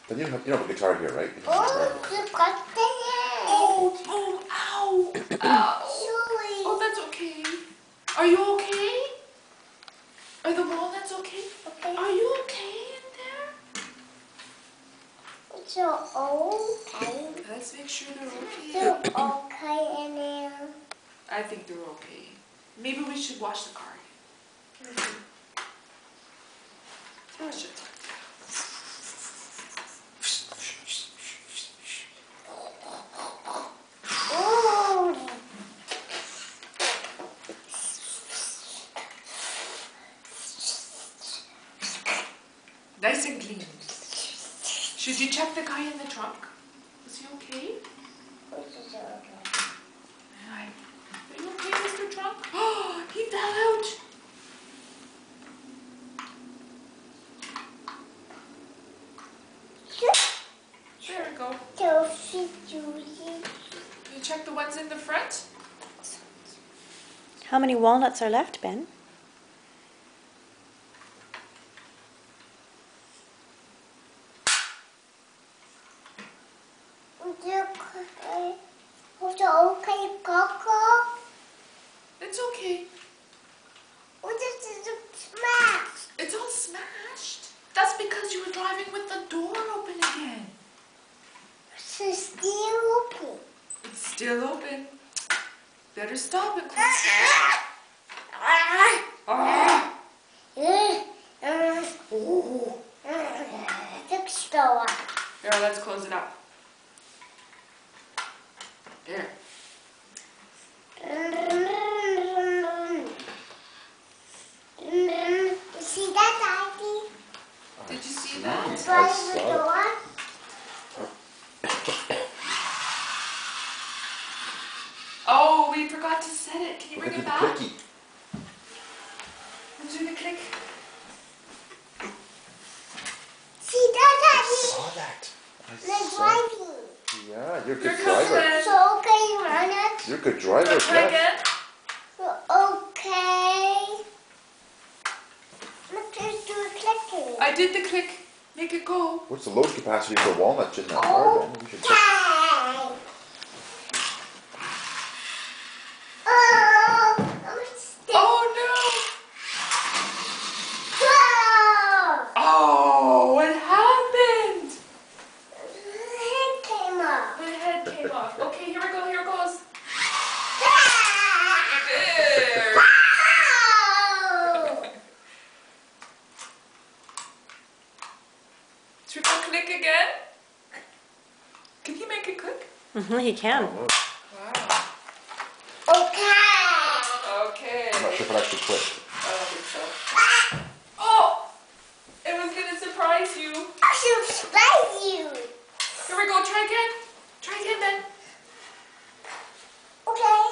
Then you don't have a guitar here, right? Oh, you got the hair. Oh, ow. Ow. Sorry. Oh, that's okay. Are you okay? Are the walnuts okay? Okay. Are you okay in there? It's okay. Let's make sure they're okay. They're okay in there. I think they're okay. Maybe we should wash the car. Wash it. Ooh. Nice and clean. Should you check the guy in the trunk? Is he okay? Which is okay. Are you okay, Mr. Trunk? Oh, he fell out. There we go. You check the ones in the front? How many walnuts are left, Ben? Okay, Coco? It's okay. What is it smashed? It's all smashed. That's because you were driving with the door open again. It's still open. It's still open. Better stop and close Here, let's close it up. There. See that, Daddy? Did you see that? Drive the door. Oh, we forgot to set it. Can you bring Look it at back? the clicky. Let's do the click. See that, I Daddy? saw that. The driving. Yeah, you're a Here good comes driver. Ben. So okay, run it. You're a good driver. Let's try Yeah. again. Okay. Let's just do a clicking. I did the click. Make it go. What's the load capacity for walnuts in that car, Ben? We should check. Okay. Oh, I'm still. Oh Whoa! no! Oh, what happened? The head came up. My head came off. Okay, here we go. Here it goes. Ah! There. Oh! Should we go click again? Can he make it click? He can. Oh, Wow. Okay. Okay. I'm not sure if it actually clicked. I don't think so. Oh! It was gonna surprise you. I should surprise you. Here we go. Try again. Try again, Ben. Okay.